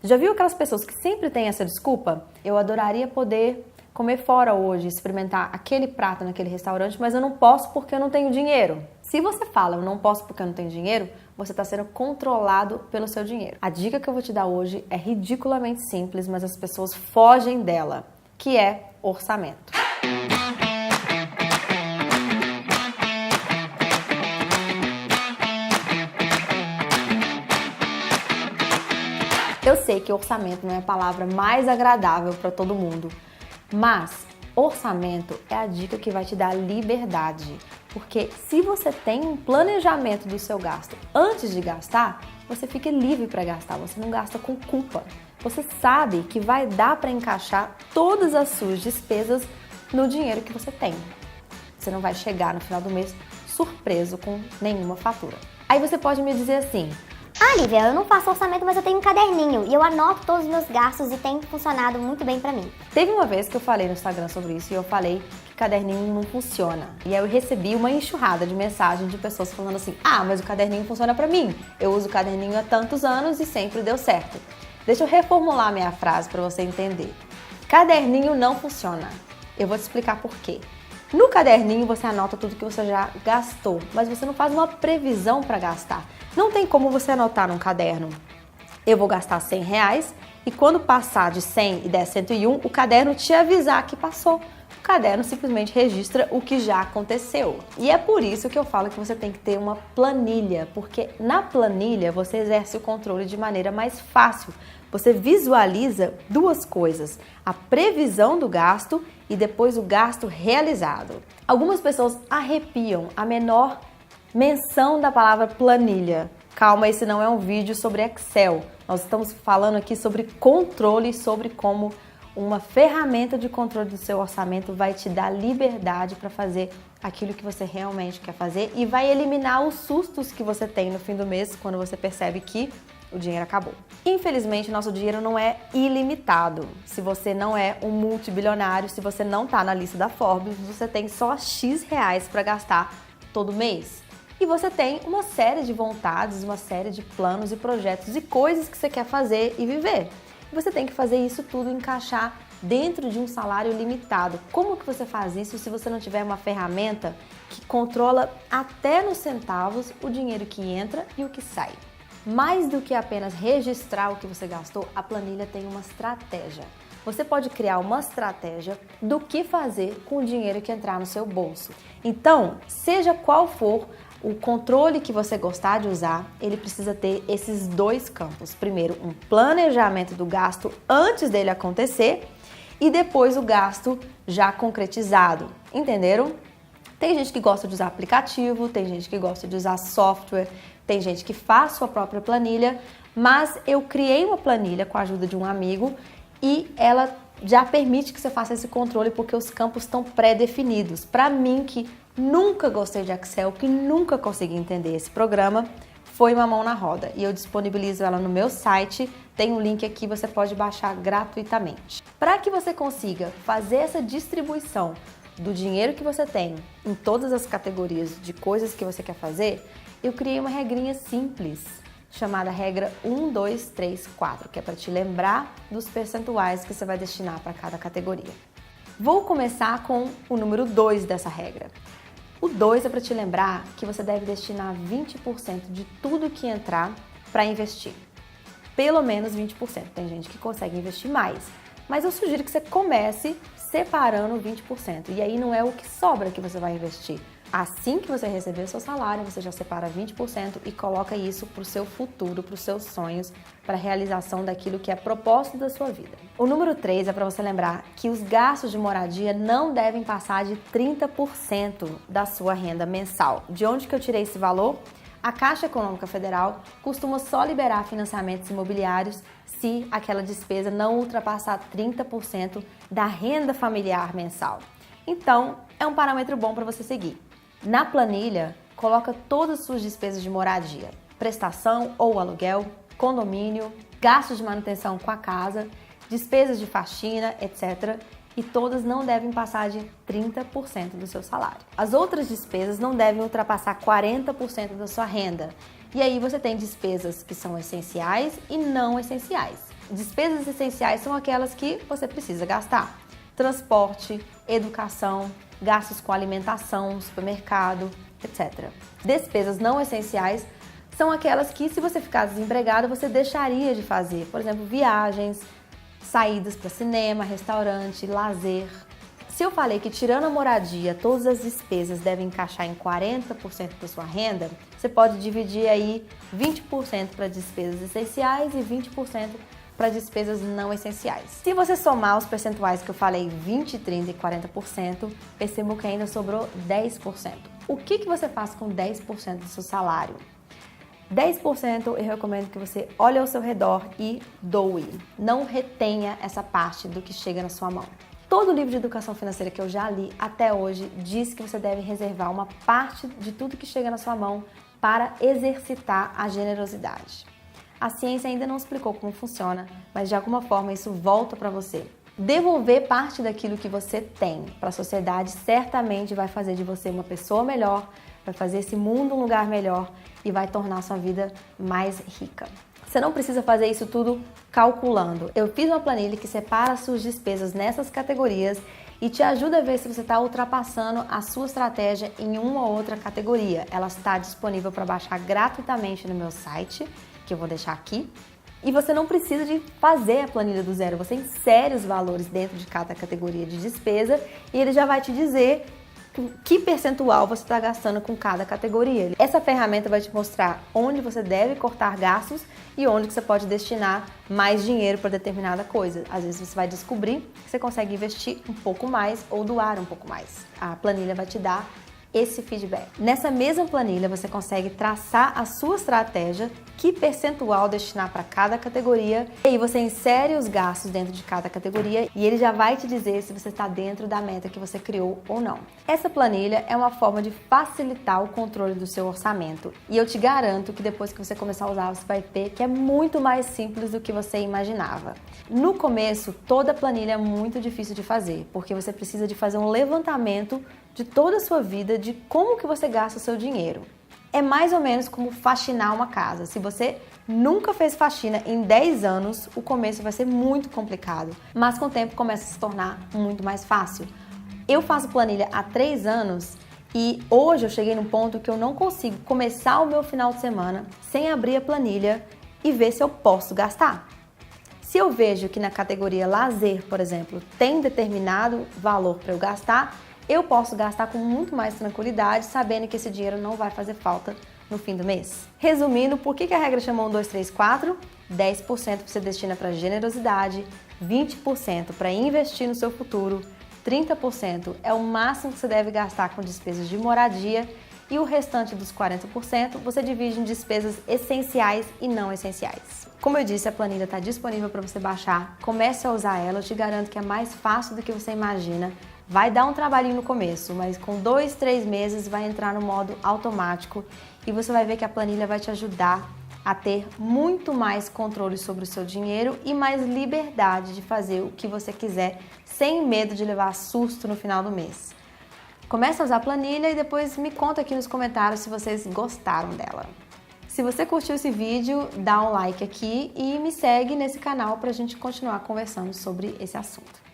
Já viu aquelas pessoas que sempre têm essa desculpa? Eu adoraria poder comer fora hoje, experimentar aquele prato naquele restaurante, mas eu não posso porque eu não tenho dinheiro. Se você fala, eu não posso porque eu não tenho dinheiro, você está sendo controlado pelo seu dinheiro. A dica que eu vou te dar hoje é ridiculamente simples, mas as pessoas fogem dela, que é orçamento. Eu sei que orçamento não é a palavra mais agradável para todo mundo, mas orçamento é a dica que vai te dar liberdade. Porque se você tem um planejamento do seu gasto antes de gastar, você fica livre para gastar, você não gasta com culpa. Você sabe que vai dar para encaixar todas as suas despesas no dinheiro que você tem. Você não vai chegar no final do mês surpreso com nenhuma fatura. Aí você pode me dizer assim: ah, Lívia, eu não faço orçamento, mas eu tenho um caderninho e eu anoto todos os meus gastos e tem funcionado muito bem pra mim. Teve uma vez que eu falei no Instagram sobre isso e eu falei que caderninho não funciona. E aí eu recebi uma enxurrada de mensagens de pessoas falando assim: ah, mas o caderninho funciona pra mim. Eu uso o caderninho há tantos anos e sempre deu certo. Deixa eu reformular a minha frase pra você entender. Caderninho não funciona. Eu vou te explicar por quê. No caderninho você anota tudo que você já gastou, mas você não faz uma previsão para gastar. Não tem como você anotar num caderno: eu vou gastar R$100 e quando passar de 100 e der 101, o caderno te avisar que passou. O caderno simplesmente registra o que já aconteceu. E é por isso que eu falo que você tem que ter uma planilha, porque na planilha você exerce o controle de maneira mais fácil. Você visualiza duas coisas: a previsão do gasto e depois o gasto realizado. Algumas pessoas arrepiam a menor menção da palavra planilha. Calma, esse não é um vídeo sobre Excel. Nós estamos falando aqui sobre controle, sobre como uma ferramenta de controle do seu orçamento vai te dar liberdade para fazer aquilo que você realmente quer fazer e vai eliminar os sustos que você tem no fim do mês quando você percebe que o dinheiro acabou. Infelizmente, nosso dinheiro não é ilimitado. Se você não é um multibilionário, se você não está na lista da Forbes, você tem só X reais para gastar todo mês. E você tem uma série de vontades, uma série de planos e projetos e coisas que você quer fazer e viver. Você tem que fazer isso tudo encaixar dentro de um salário limitado. Como que você faz isso se você não tiver uma ferramenta que controla até nos centavos o dinheiro que entra e o que sai? Mais do que apenas registrar o que você gastou, a planilha tem uma estratégia. Você pode criar uma estratégia do que fazer com o dinheiro que entrar no seu bolso. Então, seja qual for o controle que você gostar de usar, ele precisa ter esses dois campos. Primeiro, um planejamento do gasto antes dele acontecer e depois o gasto já concretizado. Entenderam? Tem gente que gosta de usar aplicativo, tem gente que gosta de usar software, tem gente que faz sua própria planilha, mas eu criei uma planilha com a ajuda de um amigo e ela já permite que você faça esse controle porque os campos estão pré-definidos. Para mim, que nunca gostei de Excel, que nunca consegui entender esse programa, foi uma mão na roda e eu disponibilizo ela no meu site, tem um link aqui, você pode baixar gratuitamente. Para que você consiga fazer essa distribuição do dinheiro que você tem em todas as categorias de coisas que você quer fazer, eu criei uma regrinha simples chamada regra 1, 2, 3, 4, que é para te lembrar dos percentuais que você vai destinar para cada categoria. Vou começar com o número 2 dessa regra. O 2 é para te lembrar que você deve destinar 20% de tudo que entrar para investir. Pelo menos 20%. Tem gente que consegue investir mais, mas eu sugiro que você comece separando 20%. E aí não é o que sobra que você vai investir. Assim que você receber o seu salário, você já separa 20% e coloca isso para o seu futuro, para os seus sonhos, para a realização daquilo que é propósito da sua vida. O número 3 é para você lembrar que os gastos de moradia não devem passar de 30% da sua renda mensal. De onde que eu tirei esse valor? A Caixa Econômica Federal costuma só liberar financiamentos imobiliários se aquela despesa não ultrapassar 30% da renda familiar mensal. Então, é um parâmetro bom para você seguir. Na planilha, coloca todas as suas despesas de moradia, prestação ou aluguel, condomínio, gastos de manutenção com a casa, despesas de faxina, etc. E todas não devem passar de 30% do seu salário. As outras despesas não devem ultrapassar 40% da sua renda. E aí você tem despesas que são essenciais e não essenciais. Despesas essenciais são aquelas que você precisa gastar. Transporte, educação, gastos com alimentação, supermercado, etc. Despesas não essenciais são aquelas que, se você ficar desempregado, você deixaria de fazer. Por exemplo, viagens, saídas para cinema, restaurante, lazer. Se eu falei que tirando a moradia, todas as despesas devem encaixar em 40% da sua renda, você pode dividir aí 20% para despesas essenciais e 20% para despesas não essenciais. Se você somar os percentuais que eu falei, 20, 30 e 40%, percebo que ainda sobrou 10%. O que você faz com 10% do seu salário? 10% eu recomendo que você olhe ao seu redor e doe. Não retenha essa parte do que chega na sua mão. Todo livro de educação financeira que eu já li até hoje diz que você deve reservar uma parte de tudo que chega na sua mão para exercitar a generosidade. A ciência ainda não explicou como funciona, mas de alguma forma isso volta para você. Devolver parte daquilo que você tem para a sociedade certamente vai fazer de você uma pessoa melhor, vai fazer esse mundo um lugar melhor e vai tornar a sua vida mais rica. Você não precisa fazer isso tudo calculando. Eu fiz uma planilha que separa as suas despesas nessas categorias e te ajuda a ver se você está ultrapassando a sua estratégia em uma ou outra categoria. Ela está disponível para baixar gratuitamente no meu site, que eu vou deixar aqui. E você não precisa de fazer a planilha do zero. Você insere os valores dentro de cada categoria de despesa e ele já vai te dizer que percentual você está gastando com cada categoria. Essa ferramenta vai te mostrar onde você deve cortar gastos e onde que você pode destinar mais dinheiro para determinada coisa. Às vezes você vai descobrir que você consegue investir um pouco mais ou doar um pouco mais. A planilha vai te dar esse feedback. Nessa mesma planilha você consegue traçar a sua estratégia, que percentual destinar para cada categoria, e aí você insere os gastos dentro de cada categoria e ele já vai te dizer se você está dentro da meta que você criou ou não. Essa planilha é uma forma de facilitar o controle do seu orçamento e eu te garanto que depois que você começar a usar, você vai ver que é muito mais simples do que você imaginava. No começo, toda a planilha é muito difícil de fazer, porque você precisa de fazer um levantamento de toda a sua vida, de como que você gasta o seu dinheiro. É mais ou menos como faxinar uma casa. Se você nunca fez faxina em 10 anos, o começo vai ser muito complicado, mas com o tempo começa a se tornar muito mais fácil. Eu faço planilha há 3 anos e hoje eu cheguei num ponto que eu não consigo começar o meu final de semana sem abrir a planilha e ver se eu posso gastar. Se eu vejo que na categoria lazer, por exemplo, tem determinado valor para eu gastar, eu posso gastar com muito mais tranquilidade, sabendo que esse dinheiro não vai fazer falta no fim do mês. Resumindo, por que a regra chama 1, 2, 3, 4? 10% você destina para generosidade, 20% para investir no seu futuro, 30% é o máximo que você deve gastar com despesas de moradia e o restante dos 40% você divide em despesas essenciais e não essenciais. Como eu disse, a planilha está disponível para você baixar, comece a usar ela, eu te garanto que é mais fácil do que você imagina. Vai dar um trabalhinho no começo, mas com 2, 3 meses vai entrar no modo automático e você vai ver que a planilha vai te ajudar a ter muito mais controle sobre o seu dinheiro e mais liberdade de fazer o que você quiser sem medo de levar susto no final do mês. Comece a usar a planilha e depois me conta aqui nos comentários se vocês gostaram dela. Se você curtiu esse vídeo, dá um like aqui e me segue nesse canal para a gente continuar conversando sobre esse assunto.